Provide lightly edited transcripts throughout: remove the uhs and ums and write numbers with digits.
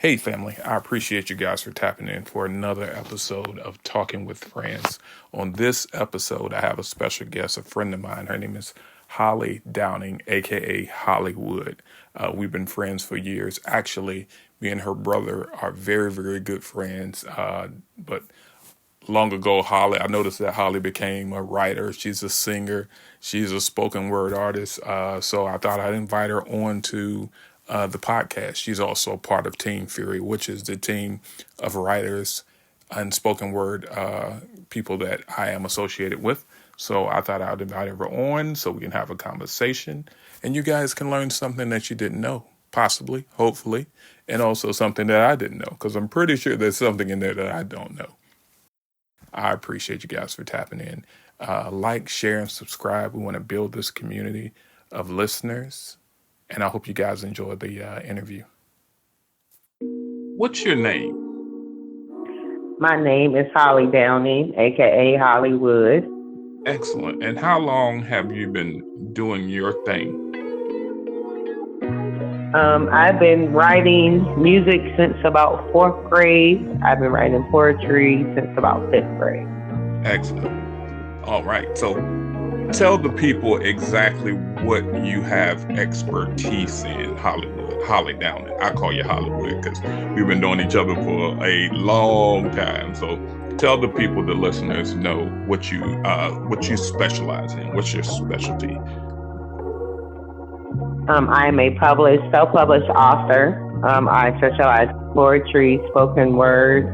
Hey, family, I appreciate you guys for tapping in for another episode of Talking with Friends. On this episode, I have a special guest, a friend of mine. Her name is Holly Downing, aka Hollywood. We've been friends for years. Actually, me and her brother are very, very good friends. But long ago, I noticed that Holly became a writer. She's a singer. She's a spoken word artist. So I thought I'd invite her on to the podcast. She's also part of Team Fury, which is the team of writers and spoken word people that I am associated with. So I thought I'd invite her on so we can have a conversation and you guys can learn something that you didn't know, possibly, hopefully, and also something that I didn't know, because I'm pretty sure there's something in there that I don't know. I appreciate you guys for tapping in. Like, share, and subscribe. We want to build this community of listeners, and I hope you guys enjoy the interview. What's your name? My name is Holly Downing, aka Hollywood. Excellent. And how long have you been doing your thing? I've been writing music since about fourth grade. I've been writing poetry since about fifth grade. Excellent. All right. So tell the people exactly what you have expertise in, Hollywood. Holly Downing. I call you Hollywood because we've been knowing each other for a long time. So tell the people, the listeners, know what you specialize in. What's your specialty? I am a self-published author. I specialize in poetry, spoken word,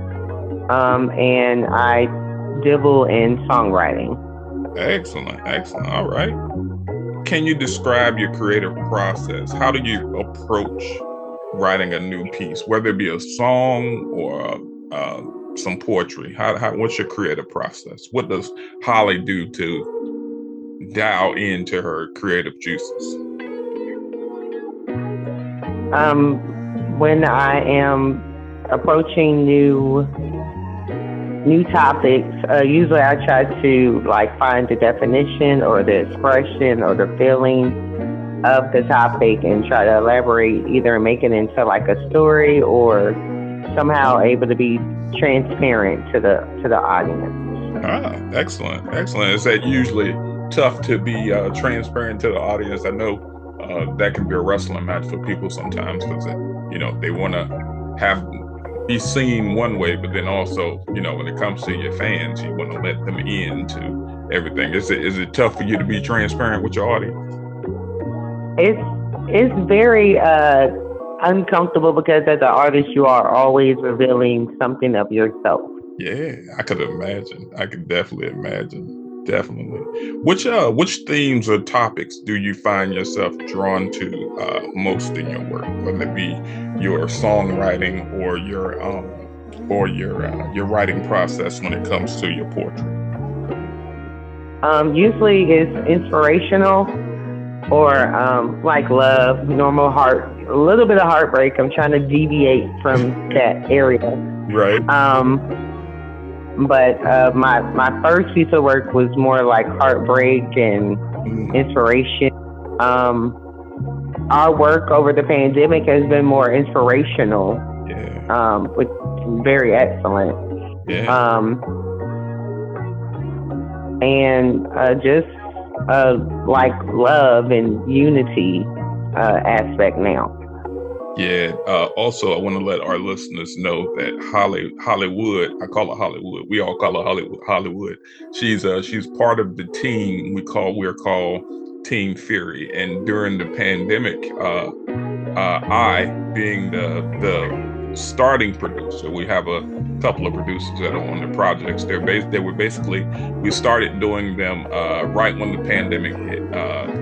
and I dabble in songwriting. Excellent. All right. Can you describe your creative process? How do you approach writing a new piece, whether it be a song or some poetry? What's your creative process? What does Holly do to dial into her creative juices? When I am approaching new topics, usually I try to find the definition or the expression or the feeling of the topic and try to elaborate, either make it into a story or somehow able to be transparent to the audience. Excellent. Is that usually tough to be transparent to the audience? I know that can be a wrestling match for people sometimes because they want to be seen one way, but then also when it comes to your fans, you want to let them into everything. Is it tough for you to be transparent with your audience? It's very uncomfortable because as an artist you are always revealing something of yourself. Yeah, I could imagine. I could definitely imagine. Definitely. Which themes or topics do you find yourself drawn to most in your work, whether it be your songwriting or your writing process when it comes to your poetry? Usually it's inspirational or love, normal heart, a little bit of heartbreak. I'm trying to deviate from that area. Right. But my first piece of work was more like heartbreak and inspiration. Our work over the pandemic has been more inspirational, which is very excellent. Yeah. And just love and unity aspect now. Yeah. Also, I want to let our listeners know that Hollywood, I call her Hollywood. We all call her Hollywood. She's part of the team we're called Team Fury. And during the pandemic, I being the starting producer, we have a couple of producers that are on the projects. We started doing them right when the pandemic hit.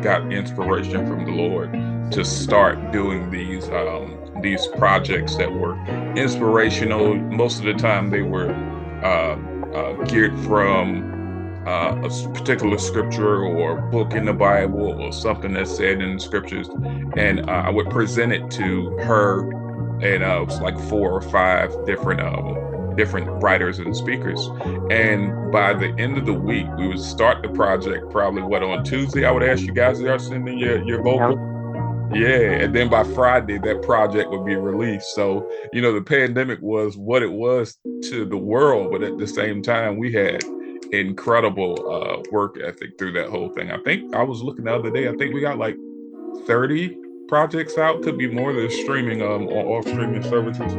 Got inspiration from the Lord to start doing these projects that were inspirational. Most of the time they were geared from a particular scripture or book in the Bible or something that's said in the scriptures, and I would present it to her, and it was like 4 or 5 different writers and speakers. And by the end of the week, we would start the project probably on Tuesday. I would ask you guys to start sending your vocal. Yeah, and then by Friday that project would be released. So, the pandemic was what it was to the world, but at the same time we had incredible work ethic through that whole thing. I think I was looking the other day, I think we got like 30 projects out, could be more. Than streaming on all streaming services.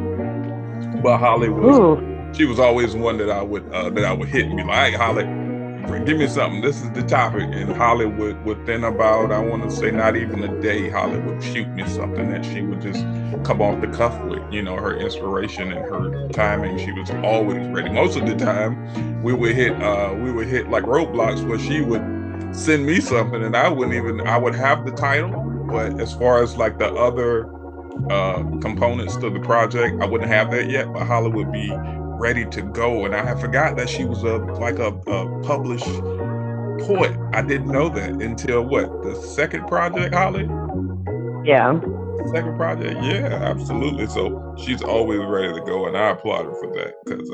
But Holly Ooh. she was always one that I would hit and be like, "Hey, Holly, give me something. This is the topic." And Holly would within about, I want to say, not even a day, Holly would shoot me something that she would just come off the cuff with. Her inspiration and her timing. She was always ready. Most of the time, we would hit like roadblocks where she would send me something and I would have the title, but as far as like the other components to the project, I wouldn't have that yet. But Holly would be ready to go, and I had forgot that she was a published poet. I didn't know that until the second project, Holly? Yeah. Second project, yeah, absolutely. So she's always ready to go, and I applaud her for that, because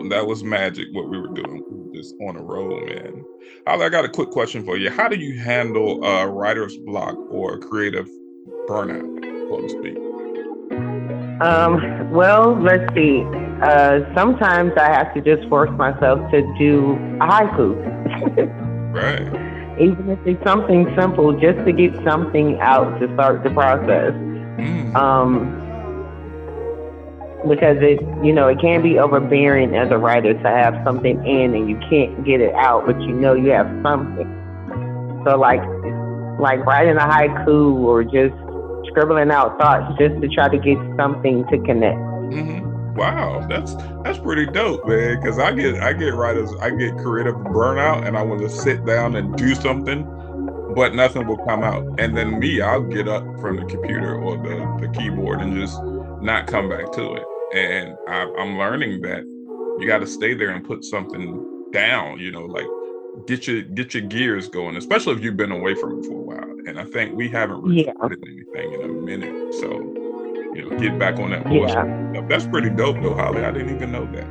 that was magic what we were doing. We were just on a roll, man. Holly, I got a quick question for you. How do you handle writer's block or creative burnout, so to speak? Well, let's see. Sometimes I have to just force myself to do a haiku. Right. Even if it's something simple, just to get something out to start the process. Because it can be overbearing as a writer to have something in and you can't get it out, but you have something. So like writing a haiku or just scribbling out thoughts just to try to get something to connect. Wow, that's pretty dope, man. Because I get creative burnout, and I want to sit down and do something, but nothing will come out. And then I'll get up from the computer or the keyboard and just not come back to it. And I'm learning that you got to stay there and put something down. Like get your gears going, especially if you've been away from it for a while. And I think we haven't recorded anything in a minute, so get back on that voice. Yeah. That's pretty dope though, Holly. I didn't even know that.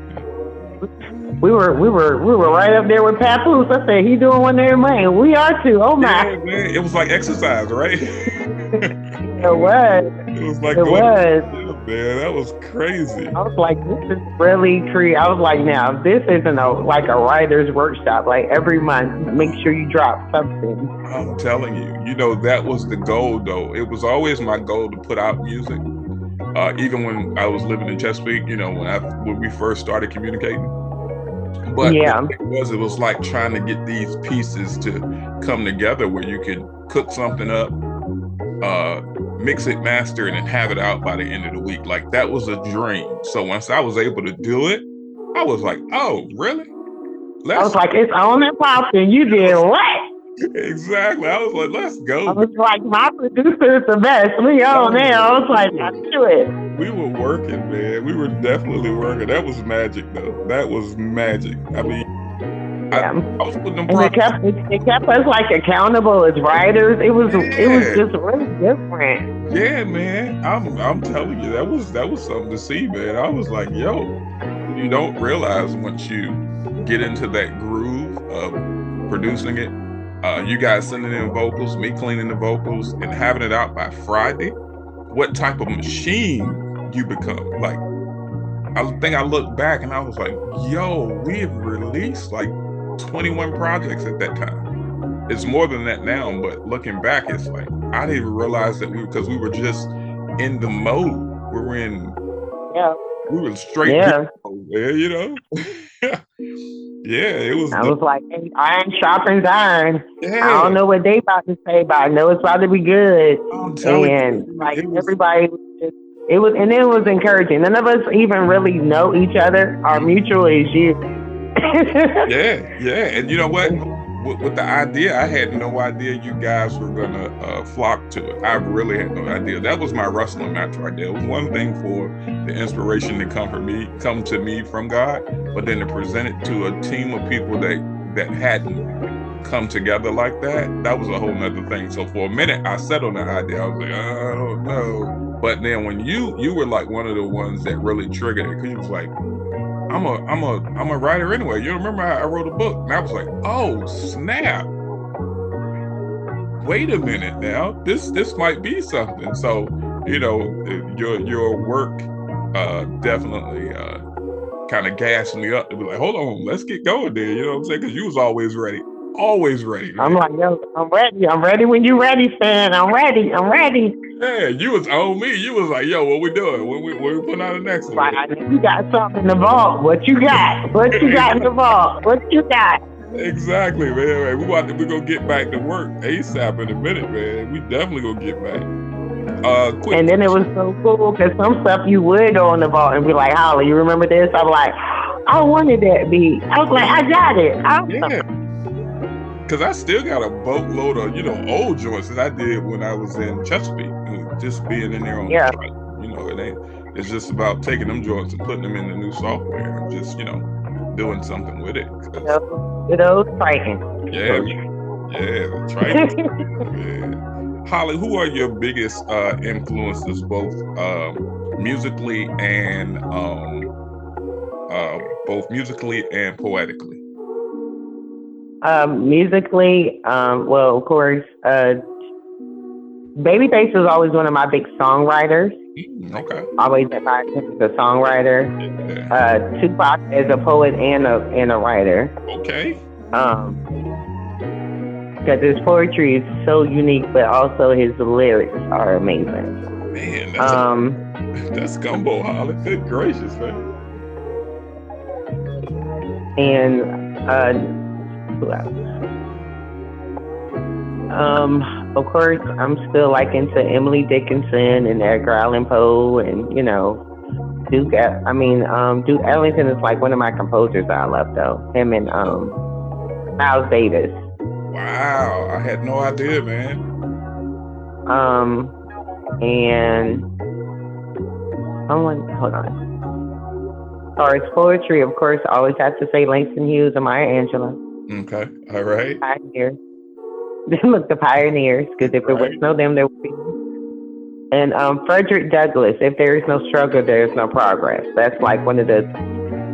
We were right up there with Papoose. I said, he doing one there, man. We are too. Oh my. Yeah, man. It was like exercise, right? It was. It was like man, that was crazy. I was like, this is really true. I was like, now this isn't a writer's workshop. Like every month, make sure you drop something. I'm telling you, that was the goal though. It was always my goal to put out music. Even when I was living in Chesapeake, when we first started communicating. But it was like trying to get these pieces to come together where you could cook something up, mix it, master it, and have it out by the end of the week. Like that was a dream. So once I was able to do it, I was like, oh, really? I was like, it's on and popping. You did what? Exactly. I was like, let's go. I was like, my producer is the best. We on now. I was like, I do it. We were working, man. We were definitely working. That was magic, though. That was magic. I mean, I was putting them. And it kept us like accountable as writers. It was just really different. Yeah, man. I'm telling you, that was something to see, man. I was like, yo, you don't realize once you get into that groove of producing it. You guys sending in vocals, me cleaning the vocals, and having it out by Friday. What type of machine you become? Like, I think I looked back and I was like, yo, we have released like 21 projects at that time. It's more than that now, but looking back, it's like, I didn't even realize that because we were just in the mode. We were straight mode, Yeah, it was. I was like, hey, iron sharpens iron. Yeah. I don't know what they about to say, but I know it's about to be good. I'm telling you, everybody was just, it was encouraging. None of us even really know each other. Our mutual is you. Yeah. And you know what? With the idea, I had no idea you guys were gonna flock to it. I really had no idea. That was my wrestling match right there. It was one thing for the inspiration to come to me from God, but then to present it to a team of people that hadn't come together like that was a whole nother thing. So for a minute, I sat on the idea. I was like, I don't know. But then when you were like one of the ones that really triggered it, because you was like, I'm a writer anyway. You remember how I wrote a book? And I was like, oh, snap. wait a minute now, this might be something. So, your work definitely kind of gassed me up to be like, hold on, let's get going there. You know what I'm saying? Because you was always ready, I'm man. like, yo, I'm ready. I'm ready when you ready, Stan. I'm ready. I'm ready. Yeah, you was on me. You was like, yo, what we doing? When we putting out the next one? Like, I know you got something in the vault. What you got? What you got in the vault? What you got? Exactly, man. We gonna get back to work ASAP in a minute, man. We definitely gonna get back. Quick And then it was question. so cool because some stuff you would go in the vault and be like, Holly, you remember this? I'm like, I wanted that beat. I was like, I got it. Yeah, because I still got a boatload of old joints that I did when I was in Chesapeake. Just being in there on the Yeah. track. It's just about taking them joints and putting them in the new software and just doing something with it. Good old Triton. Yeah, the Triton. Yeah. Holly, who are your biggest influences, both musically and poetically? Musically, well, of course, Babyface was always one of my big songwriters. Okay. Always admired him as a songwriter. Yeah. Tupac as a poet and a writer. Okay. Because his poetry is so unique, but also his lyrics are amazing. Man, that's gumbo, Holly. Good gracious, man. And who else? Of course, I'm still like into Emily Dickinson and Edgar Allan Poe, and Duke. Duke Ellington is like one of my composers that I love, though. Him and Miles Davis. Wow, I had no idea, man. And hold on. As far as poetry, of course, I always have to say Langston Hughes and Maya Angelou. Okay, all right. Pioneers. Look, the pioneers, because if it was no them, there would be. And Frederick Douglass, if there is no struggle, there is no progress. That's like one of the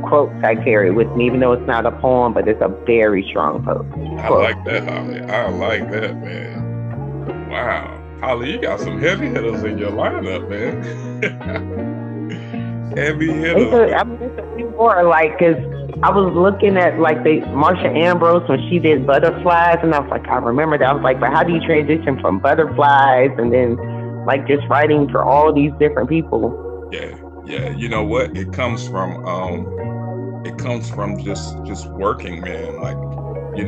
quotes I carry with me, even though it's not a poem, but it's a very strong quote. I like that, Holly. I like that, man. Wow. Holly, you got some heavy hitters in your lineup, man. Heavy hitters. It's a few more, like, because I was looking at, like, Marsha Ambrose when she did Butterflies, and I was like, I remember that. I was like, but how do you transition from Butterflies and then, like, just writing for all these different people? Yeah. You know what? It comes from just working, man. Like, we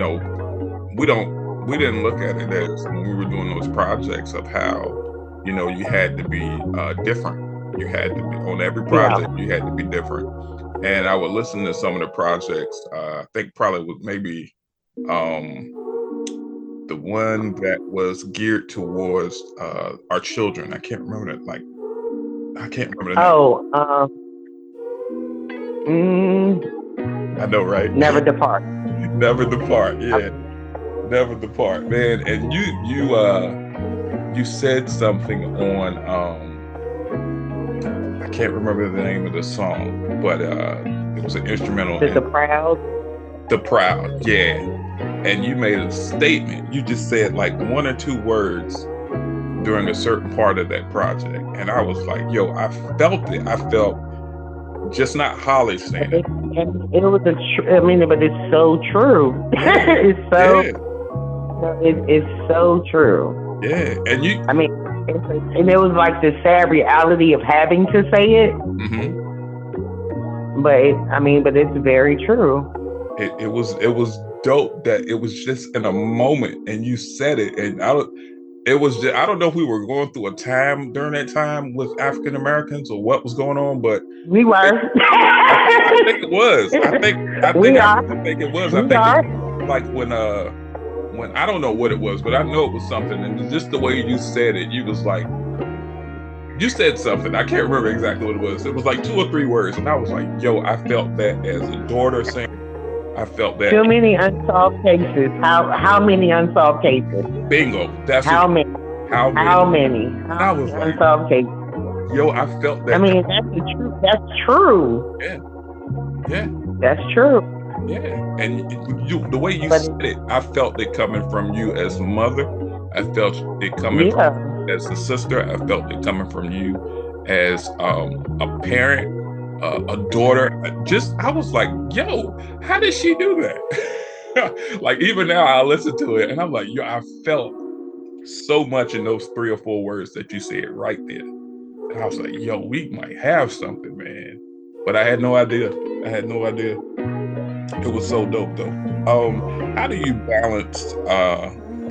didn't look at it as when we were doing those projects of how, you had to be different. You had to be on every project. You had to be different. And I would listen to some of the projects. I think probably was maybe the one that was geared towards our children. I can't remember that. Like, I can't remember the name. I know, right? Never Depart. Never Depart. Yeah. Never Depart, man. And you said something on I can't remember the name of the song, but it was an instrumental. The Proud. The Proud, yeah. And you made a statement. You just said like one or two words during a certain part of that project, and I was like, "Yo, I felt it. I felt just not Holly saying it." It was but it's so true. It's so. Yeah. It's so true. Yeah, and and it was like the sad reality of having to say it. Mm-hmm. But it's very true. It was dope that it was just in a moment and you said it, and I don't know if we were going through a time during that time with African Americans or what was going on, but we were. I think it was. I think it was. We are. Like when I don't know what it was, but I know it was something, and just the way you said it, you was like, you said something. I can't remember exactly what it was. It was like 2 or 3 words, and I was like, yo, I felt that as a daughter saying. I felt that. Too many unsolved cases. How many unsolved cases? Bingo. That's how many? How many? I was like, unsolved cases. Yo, I felt that. That's the truth. That's true. Yeah. That's true. Yeah, and the way you said it, I felt it coming from you as a mother, I felt it coming from you as a sister. I felt it coming from you as a parent, a daughter. I was like, yo, how did she do that? Like, even now I listen to it and I'm like, yo, I felt so much in those 3 or 4 words that you said right there. And I was like, yo, we might have something, man. But I had no idea. It was so dope though. How do you balance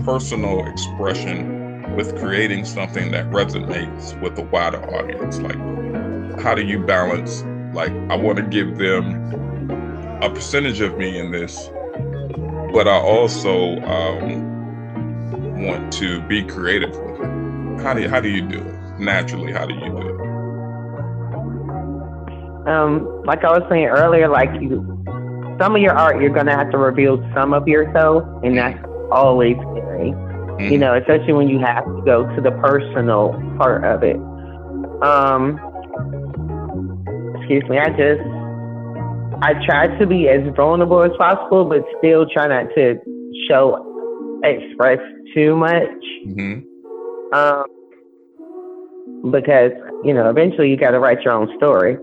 personal expression with creating something that resonates with a wider audience? Like, how do you balance, like, I want to give them a percentage of me in this, but I also want to be creative with it? How do you do it? Naturally, how do you do it? Like I was saying earlier, like some of your art, you're gonna have to reveal some of yourself, and that's always scary. Mm-hmm. You know, especially when you have to go to the personal part of it. Excuse me. I try to be as vulnerable as possible, but still try not to express too much. Mm-hmm. Because, you know, eventually you got to write your own story.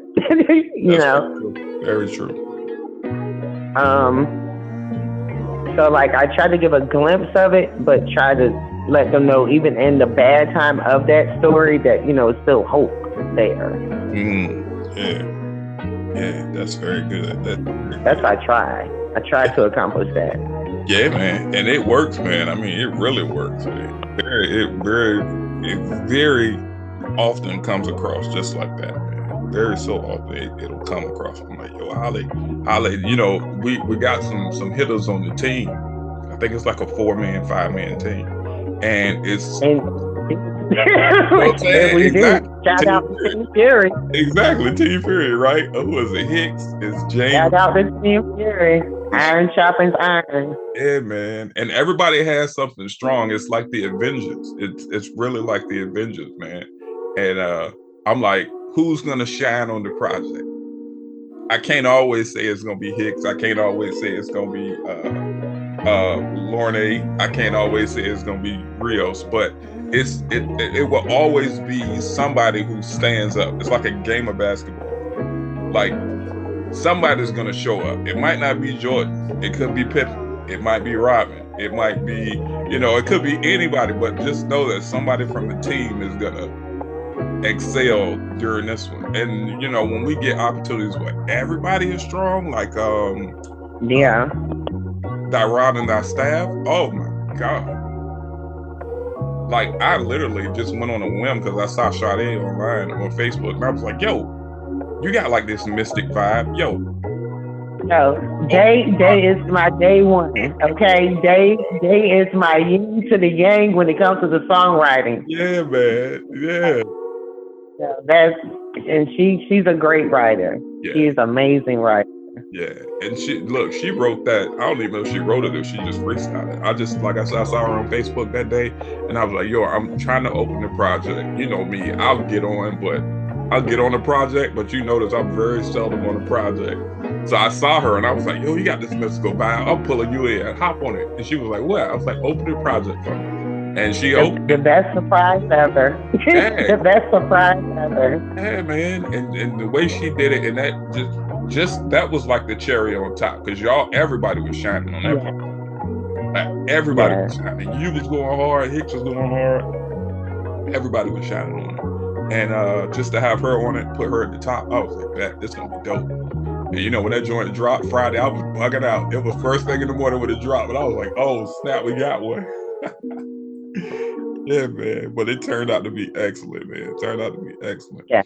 you know? Very true. So, like, I try to give a glimpse of it, but try to let them know, even in the bad time of that story, that, you know, it's still hope there. Yeah, that's very good. That's what I try. I try to accomplish that. Yeah, man, and it works, man. I mean, it really works, man. It very often comes across just like that, man. Very so often it'll come across. I'm like, yo, Holly, you know, we got some hitters on the team. I think it's like a 4-man, 5-man team, and it's. We exactly. Do. Shout out to Team Fury. Exactly, Team Fury, right? Who was it? Hicks? It's James. Shout out to Team Fury. Iron sharpens iron. Yeah, man. And everybody has something strong. It's like the Avengers. It's really like the Avengers, man. And I'm like, who's gonna shine on the project? I can't always say it's gonna be Hicks. I can't always say it's gonna be Lorne. I can't always say it's gonna be Rios, but it will always be somebody who stands up. It's like a game of basketball. Like, somebody's gonna show up. It might not be Jordan. It could be Pippen. It might be Robin. It might be, you know, it could be anybody, but just know that somebody from the team is gonna excel during this one. And, you know, when we get opportunities where everybody is strong, like Rod and our staff, oh my God. Like, I literally just went on a whim because I saw Sade online on Facebook, and I was like, yo, you got like this mystic vibe. Yo, Day is my day one. Okay, Day is my yin to the yang when it comes to the songwriting. Yeah, man. Yeah. And she's a great writer. Yeah. She's an amazing writer. Yeah, and she wrote that. I don't even know if she wrote it or she just freestyled it. Like I said, I saw her on Facebook that day, and I was like, yo, I'm trying to open the project. You know me, I'll get on the project, but you notice I'm very seldom on the project. So I saw her and I was like, yo, you got this mystical vibe. I'm pulling you in. Hop on it. And she was like, what? I was like, open the project for me. And she opened. The best surprise ever. Yeah. The best surprise ever. Yeah, man. And the way she did it, and that just that was like the cherry on top, because everybody was shining on that part. Like, everybody was shining. You was going hard. Hicks was going hard. Everybody was shining on it. And just to have her on it, put her at the top, I was like, this gonna be dope. And you know, when that joint dropped Friday, I was bugging out. It was first thing in the morning when it dropped, and I was like, oh snap, we got one. Yeah, man. But it turned out to be excellent, man. Yeah.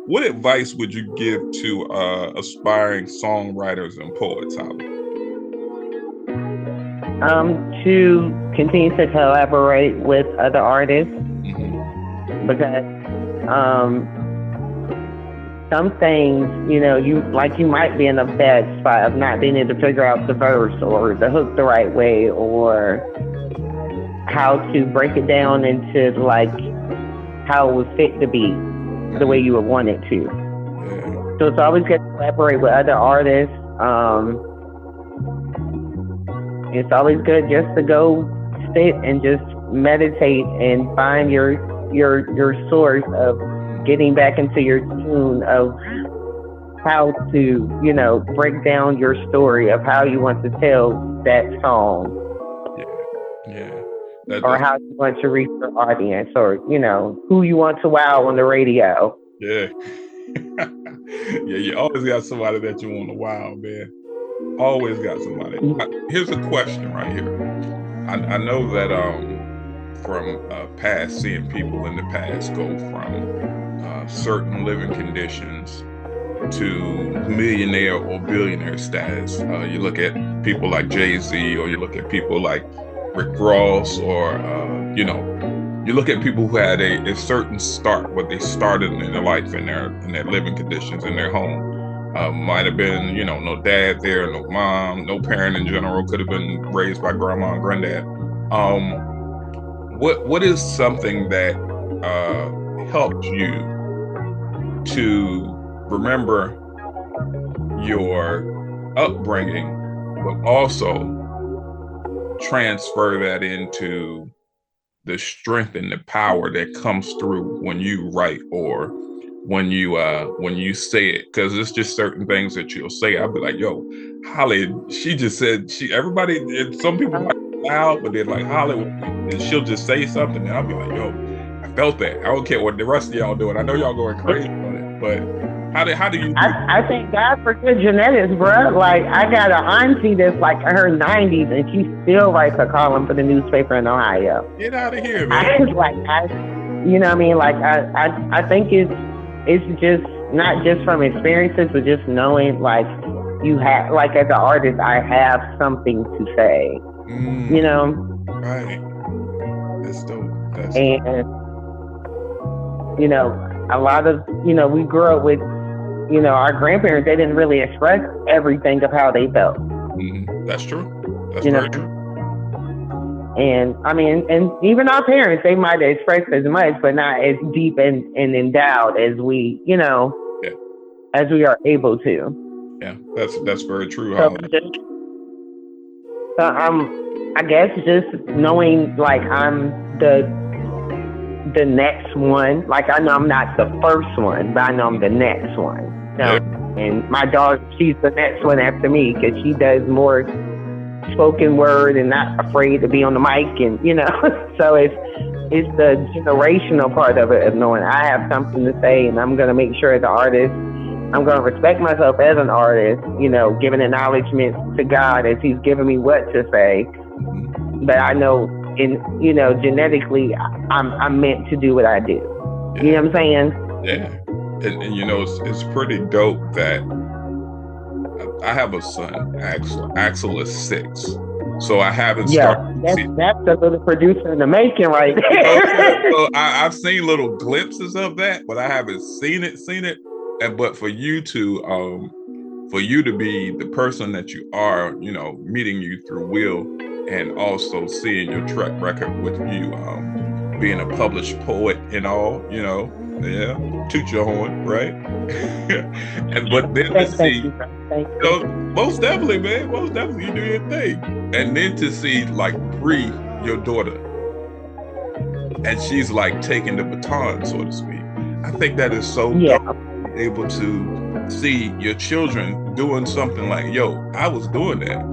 What advice would you give to aspiring songwriters and poets, Holly? To continue to collaborate with other artists, because some things, you know, you might be in a bad spot of not being able to figure out the verse or the hook the right way, or how to break it down into like how it would fit the beat the way you would want it to. So it's always good to collaborate with other artists. It's always good just to go sit and just meditate and find your source of getting back into your tune of how to, break down your story of how you want to tell that song, Yeah. or how you want to reach your audience, or, who you want to wow on the radio. Yeah. Yeah, you always got somebody that you want to wow, man. Always got somebody. Here's a question right here. I know that from past, seeing people in the past go from certain living conditions to millionaire or billionaire status. You look at people like Jay-Z, or you look at people like Rick Ross, or you look at people who had a certain start, what they started in their life, in their living conditions, in their home. Might have been, no dad there, no mom, no parent in general, could have been raised by grandma and granddad. What is something that helped you to remember your upbringing, but also transfer that into the strength and the power that comes through when you write, or when you say it? Because it's just certain things that you'll say. I'll be like, yo, Holly, she just said, everybody, some people might be loud, but they're like, Holly, and she'll just say something, and I'll be like, yo, I felt that. I don't care what the rest of y'all doing. I know y'all going crazy on it, but how do you do I thank God for good genetics, bro. Like, I got an auntie that's like in her 90s, and she still writes a column for the newspaper in Ohio. Get out of here, man. You know what I mean? Like, I think it's just not just from experiences, but just knowing, like, you have, like, as an artist, I have something to say. Right. That's dope. And a lot of, we grew up with, our grandparents, they didn't really express everything of how they felt. That's true. That's very true. And I mean, and even our parents, they might have expressed as much, but not as deep and endowed as we, as we are able to. Yeah, that's very true. So I guess just knowing, like, I'm the next one. Like, I know I'm not the first one, but I know I'm the next one. And my daughter, she's the next one after me, because she does more spoken word and not afraid to be on the mic, and so it's the generational part of it, of knowing I have something to say, and I'm going to make sure as an artist, I'm going to respect myself as an artist, giving acknowledgement to God as He's giving me what to say. But I know, genetically, I'm meant to do what I do. Yeah. You know what I'm saying? Yeah. And it's pretty dope that I have a son, Axel. Axel is 6. So I haven't started. That's a little producer in the making right there. So I've seen little glimpses of that, but I haven't seen it. But for you to be the person that you are, meeting you through Will, and also seeing your track record with you being a published poet and all, toot your horn, right? But then to see, most definitely, man, most definitely, you do your thing. And then to see, like, Bree, your daughter, and she's like taking the baton, so to speak. I think that is so dope, able to see your children doing something like, yo, I was doing that.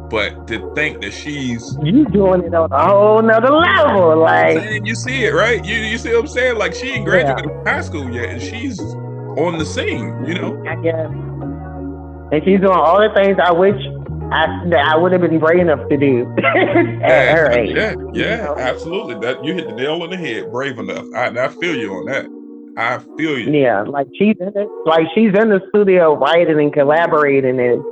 But to think that you doing it on a whole nother level, like, you see it, right? You see what I'm saying? Like, she ain't graduated from high school yet, and she's on the scene, I guess. And she's doing all the things I wish I would have been brave enough to do at her age. Yeah, absolutely. That you hit the nail on the head. Brave enough. I feel you on that. I feel you. Yeah, like she's in the studio writing and collaborating and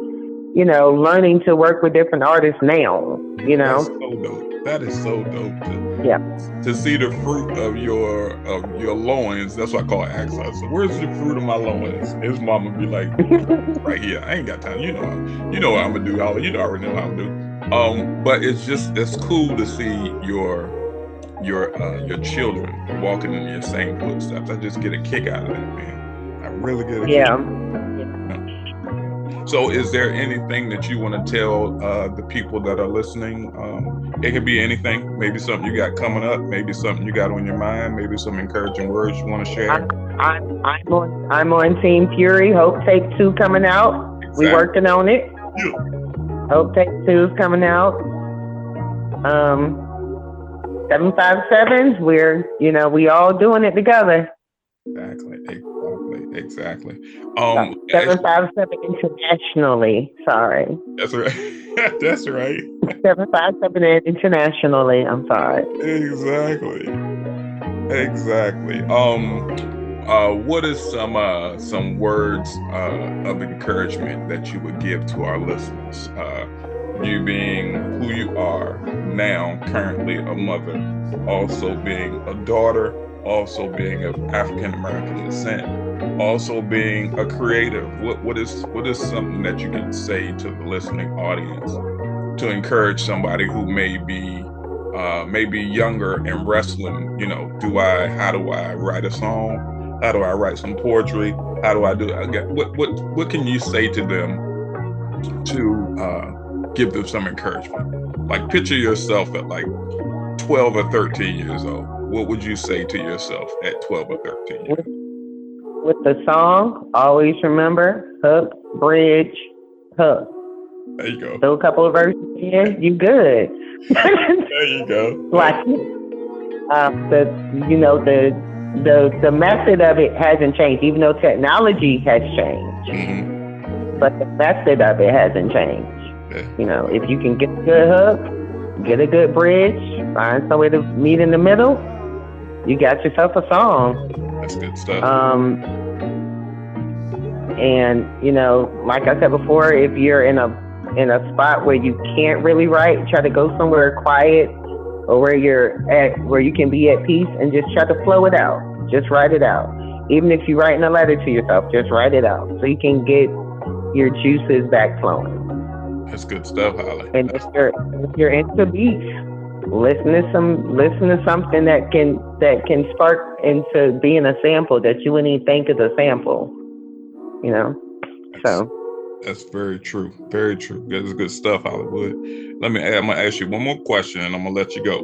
learning to work with different artists now. That's so dope. That is so dope. To see the fruit of your loins. That's what I call it. Axel. So where's the fruit of my loins? His mama be like, right here. I ain't got time. You know what I'm gonna do, Holly. You already know how I'm gonna do. But it's cool to see your children walking in your same footsteps. I just get a kick out of that, man. I really get a kick. So is there anything that you want to tell the people that are listening? It could be anything, maybe something you got coming up, maybe something you got on your mind, maybe some encouraging words you want to share. I'm on Team Fury. Hope Take 2 coming out. Exactly. We working on it. Yeah. Hope Take 2 is coming out. 757. We all doing it together. Exactly. 757 internationally. Sorry. That's right. That's right. 757 internationally. I'm sorry. Exactly. What is some words of encouragement that you would give to our listeners? You being who you are now, currently a mother, also being a daughter, also being of African American descent, also being a creative. What is something that you can say to the listening audience to encourage somebody who may be younger and wrestling? How do I write a song? How do I write some poetry? How do I do it? What can you say to them to give them some encouragement? Like, picture yourself at like 12 or 13 years old. What would you say to yourself at 12 or 13 years old? With the song, always remember hook, bridge, hook. There you go. Throw a couple of verses in, you good. There you go. Like the method of it hasn't changed, even though technology has changed. Mm-hmm. But the method of it hasn't changed. Yeah. If you can get a good hook, get a good bridge, find somewhere to meet in the middle, you got yourself a song. That's good stuff. And like I said before, if you're in a spot where you can't really write, try to go somewhere quiet or where you can be at peace and just try to flow it out. Just write it out. Even if you're writing a letter to yourself, just write it out so you can get your juices back flowing. That's good stuff, Holly. And if you're into beats, listen to something that can spark into being a sample that you wouldn't even think is a sample. That's very true. Very true. That's good stuff, Hollywood. I'm gonna ask you one more question and I'm gonna let you go.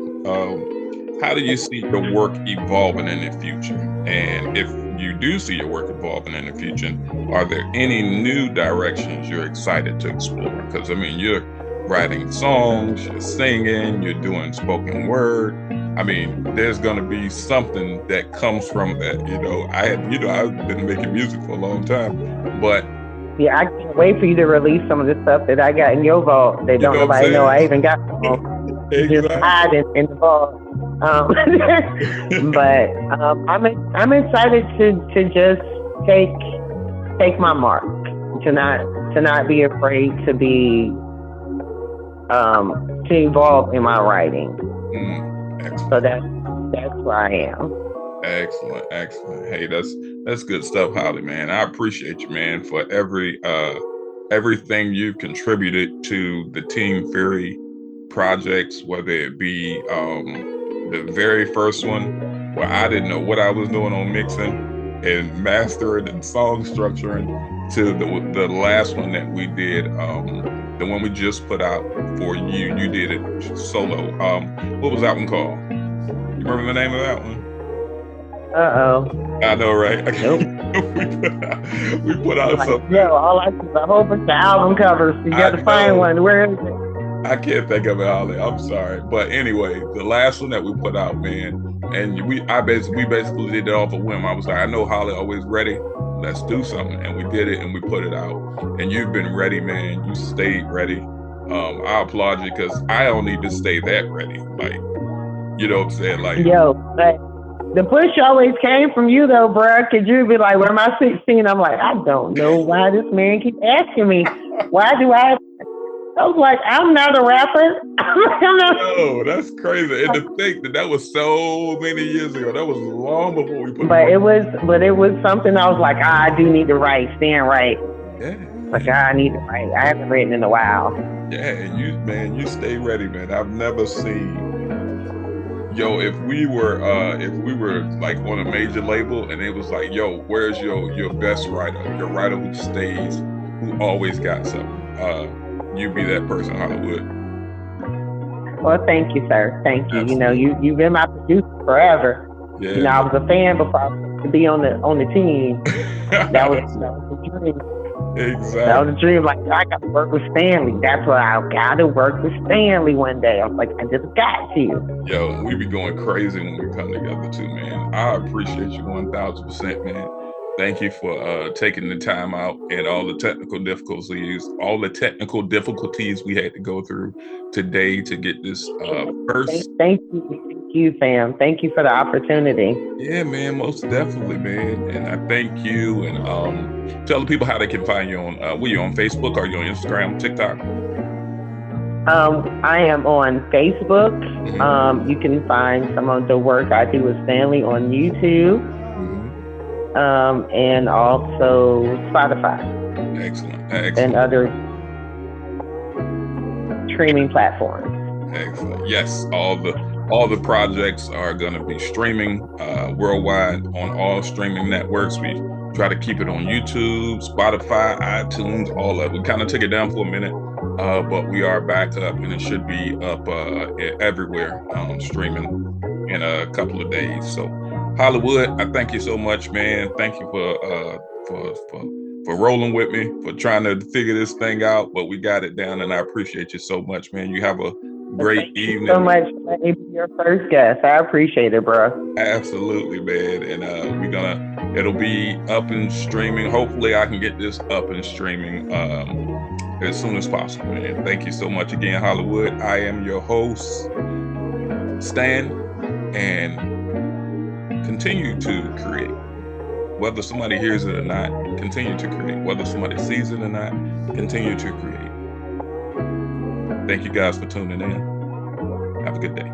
How do you see your work evolving in the future? And if you do see your work evolving in the future, are there any new directions you're excited to explore? Because you're writing songs, you're singing, you're doing spoken word. There's gonna be something that comes from that. I've been making music for a long time, but yeah, I can't wait for you to release some of the stuff that I got in your vault. They don't nobody know I even got them. Exactly. Just hide in the vault. But I'm excited to just take my mark, to not be afraid to be to evolve in my writing. So that's where I am. Excellent. Hey, that's good stuff, Holly, man. I appreciate you, man, for everything you've contributed to the Team Fury projects, whether it be the very first one where I didn't know what I was doing on mixing and mastering and song structuring, to the last one that we did, the one we just put out for you. You did it solo. What was that one called? You remember the name of that one? I know, right? Nope. we put out something. Yo, all I see is a whole bunch of album covers. You got to find one. Where is it? I can't think of it, Holly. I'm sorry, but anyway, the last one that we put out, man, and we basically did it off a whim. I was like, I know Holly always ready. Let's do something, and we did it, and we put it out. And you've been ready, man. You stayed ready. I applaud you because I don't need to stay that ready. Like, you know what I'm saying? Like, yo, but the push always came from you though, bruh. Cause you'd be like, where am I 16? I'm like, I don't know why this man keeps asking me. Why do I was like, I'm not a rapper. No, that's crazy. And to think that was so many years ago. That was long before we put it was something I was like, I do need to write, stand right. Yeah. Like, I need to write. I haven't written in a while. Yeah, and you stay ready, man. I've never seen, if we were like on a major label and it was like, yo, where's your best writer? Your writer who who always got something. You be that person, Hollywood. Well, thank you, sir. Thank you. Absolutely. You've been my producer forever. Yeah, I was a fan before I was to be on the team. That was the dream. Exactly. That was a dream. Like, I got to work with Stanley. That's what I got to work with Stanley one day. I was like, I just got to. Yo, we be going crazy when we come together too, man. I appreciate you 1000%, man. Thank you for taking the time out and all the technical difficulties we had to go through today to get this first. Thank you, fam. Thank you for the opportunity. Yeah, man, most definitely, man. And I thank you. And tell the people how they can find you on. Were you on Facebook? Are you on Instagram, TikTok? I am on Facebook. You can find some of the work I do with Stanley on YouTube. And also Spotify. Excellent. And other streaming platforms. Excellent. Yes, all the projects are going to be streaming worldwide on all streaming networks. We try to keep it on YouTube, Spotify, iTunes, all of it. We kind of took it down for a minute, but we are back up, and it should be up everywhere streaming in a couple of days. So, Hollywood, I thank you so much, man. Thank you for rolling with me, for trying to figure this thing out, but we got it down, and I appreciate you so much, man. You have a great evening. Thank you so much for letting me be your first guest. I appreciate it, bro. Absolutely, man. And it'll be up and streaming. Hopefully I can get this up and streaming as soon as possible, man. Thank you so much again, Hollywood. I am your host, Stan, and continue to create. Whether somebody hears it or not, continue to create. Whether somebody sees it or not, continue to create. Thank you guys for tuning in. Have a good day.